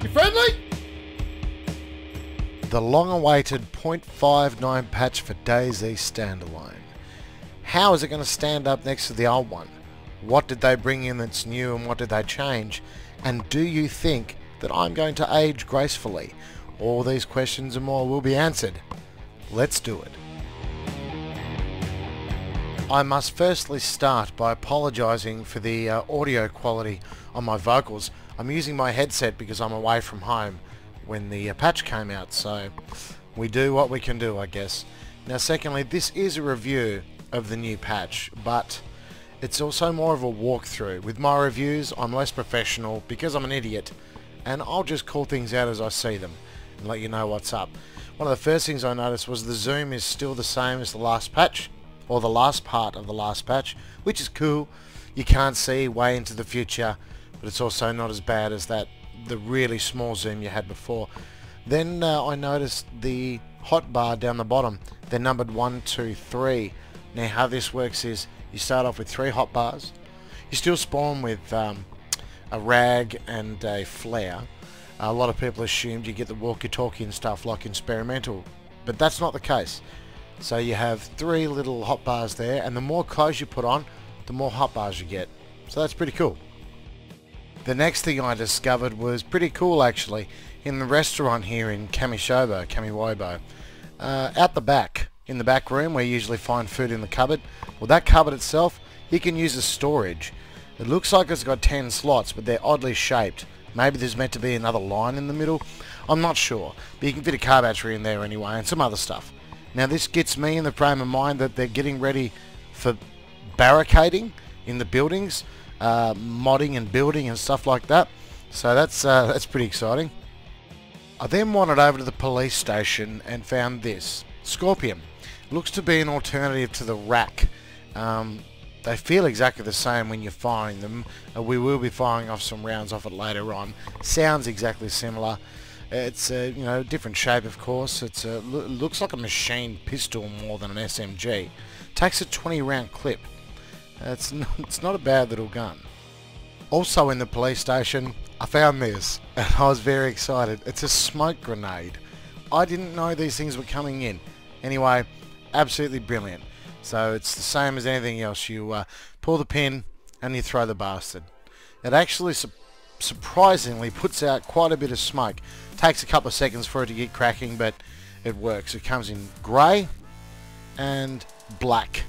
You friendly? The long-awaited .59 patch for DayZ Standalone. How is it going to stand up next to the old one? What did they bring in that's new and what did they change? And do you think that I'm going to age gracefully? All these questions and more will be answered. Let's do it. I must firstly start by apologising for the audio quality on my vocals. I'm using my headset because I'm away from home when the patch came out, so we do what we can do, I guess. Now secondly, this is a review of the new patch, but it's also more of a walkthrough. With my reviews, I'm less professional because I'm an idiot, and I'll just call things out as I see them and let you know what's up. One of the first things I noticed was the zoom is still the same as the last patch, or the last part of the last patch, which is cool. You can't see way into the future, but it's also not as bad as the really small zoom you had before. Then I noticed the hotbar down the bottom. They're numbered 1, 2, 3. Now how this works is you start off with 3 hotbars. You still spawn with a rag and a flare. A lot of people assumed you get the walkie-talkie and stuff like experimental, but that's not the case. So you have 3 little hotbars there, and the more clothes you put on, the more hotbars you get. So that's pretty cool. The next thing I discovered was pretty cool actually. In the restaurant here in Kamiwobo, out the back, in the back room where you usually find food in the cupboard, well, that cupboard itself, you can use as storage. It looks like it's got 10 slots, but they're oddly shaped. Maybe there's meant to be another line in the middle. I'm not sure, but you can fit a car battery in there anyway, and some other stuff. Now this gets me in the frame of mind that they're getting ready for barricading in the buildings, modding and building and stuff like that. So that's pretty exciting. I then wandered over to the police station and found this. Scorpion. Looks to be an alternative to the rack. They feel exactly the same when you're firing them. We will be firing off some rounds off it later on. Sounds exactly similar. It's a different shape, of course. It looks like a machine pistol more than an SMG. Takes a 20-round clip. It's not a bad little gun. Also in the police station, I found this, and I was very excited. It's a smoke grenade. I didn't know these things were coming in. Anyway, absolutely brilliant. So it's the same as anything else. You pull the pin and you throw the bastard. It actually surprisingly puts out quite a bit of smoke. Takes a couple of seconds for it to get cracking, but it works. It comes in grey and black,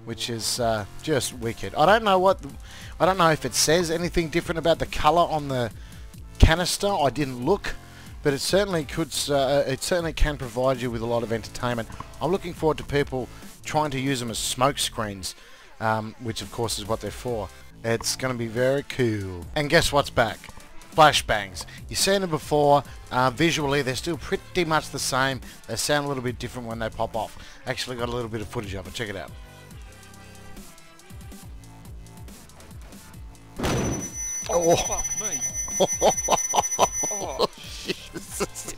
which is just wicked. I don't know if it says anything different about the colour on the canister. I didn't look, but it certainly could. It certainly can provide you with a lot of entertainment. I'm looking forward to people trying to use them as smoke screens, which of course is what they're for. It's going to be very cool. And guess what's back? Flashbangs. You've seen them before. Visually, they're still pretty much the same. They sound a little bit different when they pop off. Actually got a little bit of footage of it. Check it out. Oh, fuck me. Oh, Jesus.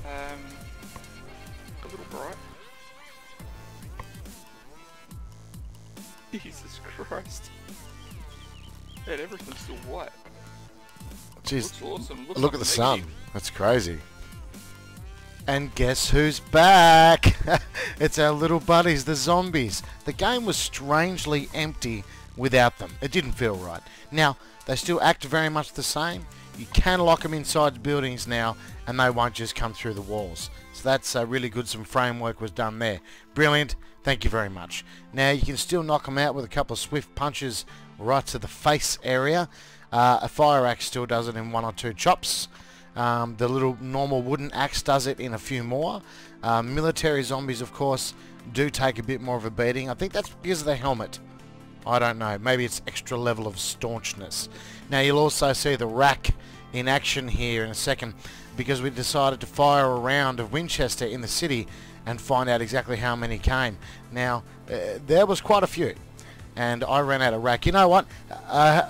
A little bright. Jesus Christ. Man, everything's still white. Jeez, Looks awesome. Looks look like at the a sun. negative. That's crazy. And guess who's back? It's our little buddies, the zombies. The game was strangely empty without them. It didn't feel right. Now, they still act very much the same. You can lock them inside buildings now, and they won't just come through the walls. So that's really good. Some framework was done there. Brilliant. Thank you very much. Now, you can still knock them out with a couple of swift punches right to the face area. A fire axe still does it in 1 or 2 chops. The little normal wooden axe does it in a few more. Military zombies, of course, do take a bit more of a beating. I think that's because of the helmet. I don't know. Maybe it's extra level of staunchness. Now, you'll also see the rack in action here in a second, because we decided to fire a round of Winchester in the city and find out exactly how many came. Now, there was quite a few, and I ran out of rack. You know what?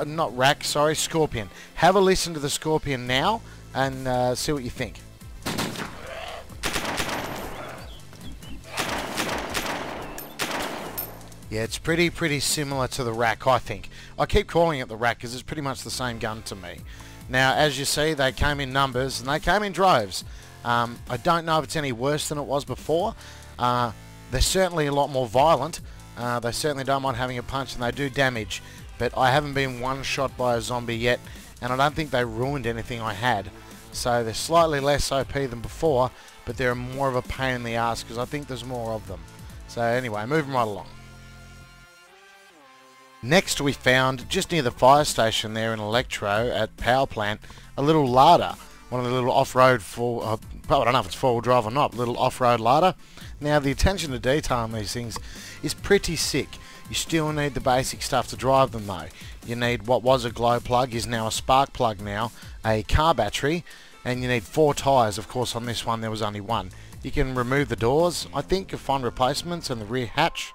Not rack, sorry, Scorpion. Have a listen to the Scorpion now and see what you think. Yeah, it's pretty similar to the rack, I think. I keep calling it the rack because it's pretty much the same gun to me. Now, as you see, they came in numbers and they came in droves. I don't know if it's any worse than it was before. They're certainly a lot more violent. They certainly don't mind having a punch, and they do damage. But I haven't been one-shot by a zombie yet, and I don't think they ruined anything I had. So they're slightly less OP than before, but they're more of a pain in the ass because I think there's more of them. So anyway, moving right along. Next we found, just near the fire station there in Electro at Power Plant, a little larder. One of the little off-road, I don't know if it's four-wheel drive or not, little off-road larder. Now the attention to detail on these things is pretty sick. You still need the basic stuff to drive them though. You need what was a glow plug, is now a spark plug now, a car battery, and you need 4 tyres. Of course on this one there was only one. You can remove the doors, I think, find replacements, and the rear hatch.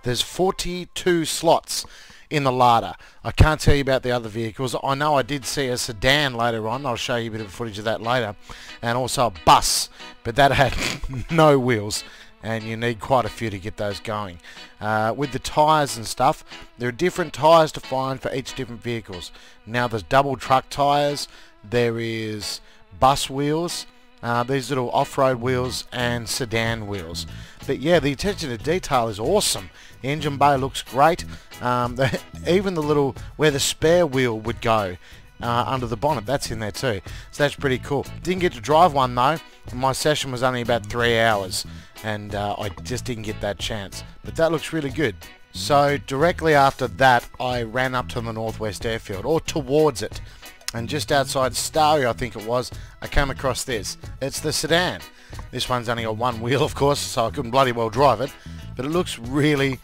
There's 42 slots in the larder. I can't tell you about the other vehicles. I know I did see a sedan later on. I'll show you a bit of footage of that later. And also a bus, but that had no wheels, and you need quite a few to get those going. With the tyres and stuff, there are different tyres to find for each different vehicles. Now there's double truck tyres, there is bus wheels, these little off-road wheels, and sedan wheels. But yeah, the attention to detail is awesome. The engine bay looks great. Even the little, where the spare wheel would go under the bonnet, that's in there too. So that's pretty cool. Didn't get to drive one though. My session was only about 3 hours, and I just didn't get that chance. But that looks really good. So directly after that, I ran up to the Northwest Airfield, or towards it. And just outside Starry, I think it was, I came across this. It's the sedan. This one's only got one wheel, of course, so I couldn't bloody well drive it. But it looks really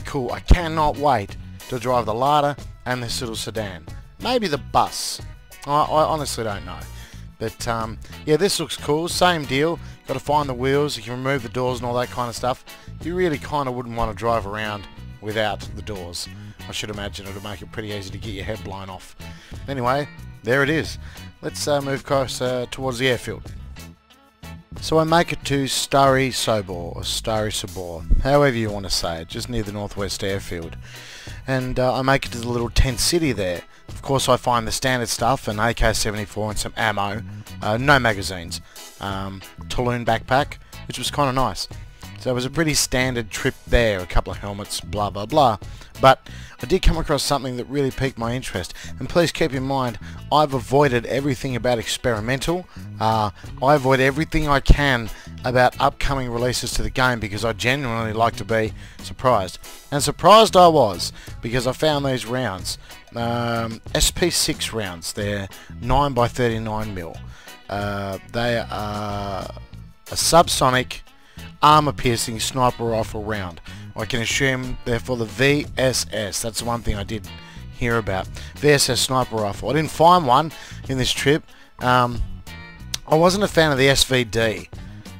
cool. I cannot wait to drive the larder and this little sedan. Maybe the bus. I honestly don't know. But yeah, this looks cool. Same deal. Got to find the wheels. You can remove the doors and all that kind of stuff. You really kind of wouldn't want to drive around without the doors. I should imagine it would make it pretty easy to get your head blown off. Anyway, there it is. Let's move closer towards the airfield. So I make it to Stary Sobor, or Stary Sobor, however you want to say it, just near the Northwest Airfield. And I make it to the little tent city there. Of course I find the standard stuff, an AK-74 and some ammo, no magazines, Tulloon backpack, which was kind of nice. So it was a pretty standard trip there, a couple of helmets, blah blah blah. But I did come across something that really piqued my interest, and please keep in mind, I've avoided everything about experimental. I avoid everything I can about upcoming releases to the game because I genuinely like to be surprised. And surprised I was, because I found these rounds, SP6 rounds. They're 9x39mm. They are a subsonic, armor-piercing sniper rifle round. I can assume they're for the VSS. That's the one thing I did hear about. VSS sniper rifle. I didn't find one in this trip. I wasn't a fan of the SVD.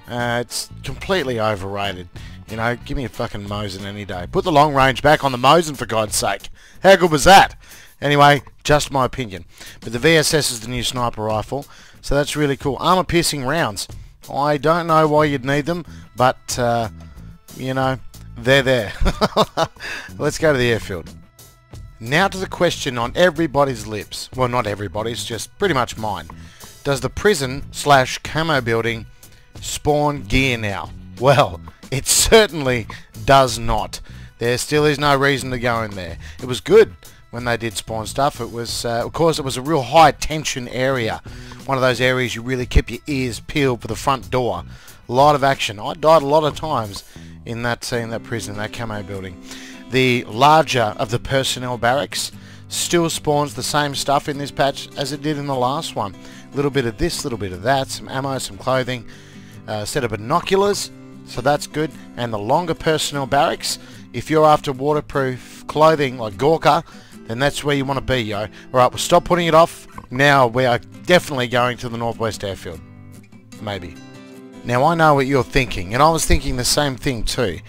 It's completely overrated. You know, give me a fucking Mosin any day. Put the long range back on the Mosin, for God's sake. How good was that? Anyway, just my opinion. But the VSS is the new sniper rifle, so that's really cool. Armor-piercing rounds. I don't know why you'd need them, but, you know, they're there. Let's go to the airfield. Now to the question on everybody's lips. Well, not everybody's, just pretty much mine. Does the prison/camo building spawn gear now? Well, it certainly does not. There still is no reason to go in there. It was good when they did spawn stuff. It was, of course, it was a real high tension area. One of those areas you really keep your ears peeled for the front door. A lot of action. I died a lot of times in that prison, that camo building. The larger of the personnel barracks still spawns the same stuff in this patch as it did in the last one. A little bit of this, a little bit of that, some ammo, some clothing, a set of binoculars, so that's good. And the longer personnel barracks, if you're after waterproof clothing like Gorka, then that's where you want to be, yo. Alright, we'll stop putting it off. Now we are definitely going to the Northwest Airfield. Maybe. Now I know what you're thinking, and I was thinking the same thing too.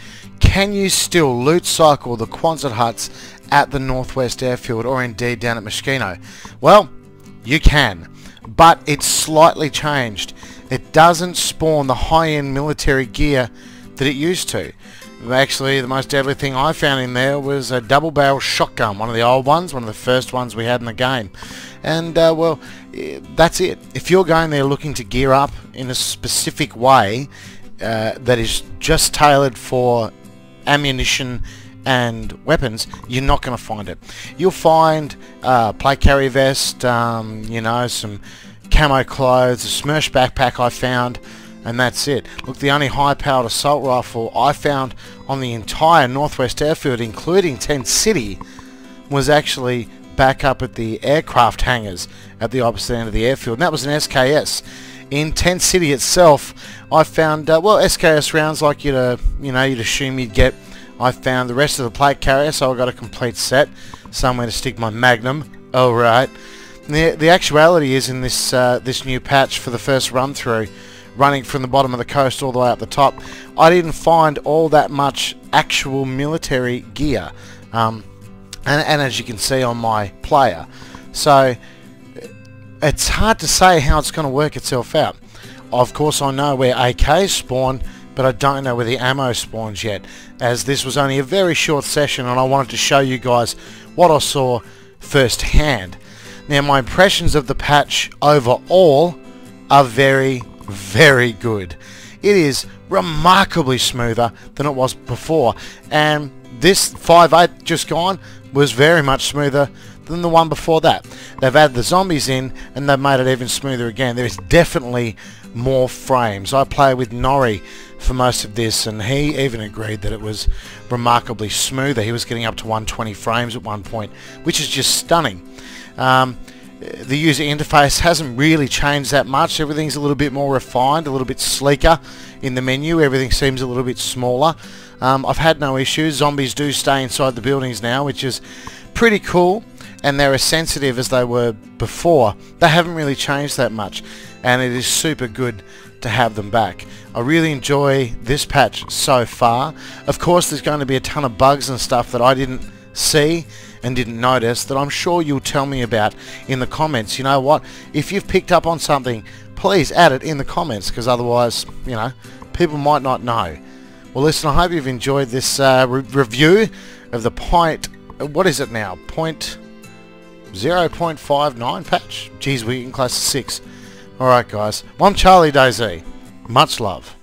Can you still loot cycle the Quonset huts at the Northwest Airfield, or indeed down at Moschino? Well, you can, but it's slightly changed. It doesn't spawn the high-end military gear that it used to. Actually, the most deadly thing I found in there was a double-barrel shotgun, one of the old ones, one of the first ones we had in the game. And, well, that's it. If you're going there looking to gear up in a specific way that is just tailored for ammunition and weapons, you're not going to find it. You'll find plate carrier vest, you know, some camo clothes, a Smersh backpack I found, and that's it. Look, the only high-powered assault rifle I found on the entire Northwest Airfield, including Tent City, was actually back up at the aircraft hangars at the opposite end of the airfield, and that was an SKS. In Tent City itself, I found, well, SKS rounds like you'd assume you'd get. I found the rest of the plate carrier, so I got a complete set, somewhere to stick my Magnum. Alright. The actuality is in this this new patch for the first run through, running from the bottom of the coast all the way up the top, I didn't find all that much actual military gear, and as you can see on my player, so it's hard to say how it's going to work itself out. Of course, I know where AKs spawn, but I don't know where the ammo spawns yet, as this was only a very short session and I wanted to show you guys what I saw firsthand. Now, my impressions of the patch overall are very, very good. It is remarkably smoother than it was before, and this 5.8 just gone was very much smoother than the one before that. They've added the zombies in and they've made it even smoother again. There is definitely more frames. I play with Nori for most of this, and he even agreed that it was remarkably smoother. He was getting up to 120 frames at one point, which is just stunning. The user interface hasn't really changed that much. Everything's a little bit more refined, a little bit sleeker in the menu. Everything seems a little bit smaller. I've had no issues. Zombies do stay inside the buildings now, which is pretty cool, and they're as sensitive as they were before. They haven't really changed that much, and it is super good to have them back. I really enjoy this patch so far. Of course, there's going to be a ton of bugs and stuff that I didn't see and didn't notice that I'm sure you'll tell me about in the comments. You know what? If you've picked up on something, please add it in the comments, because otherwise, you know, people might not know. Well, listen, I hope you've enjoyed this review of the what is it now? 0.59 patch? Geez, we're getting close to 6. Alright guys, well, I'm Charlie DayZ. Much love.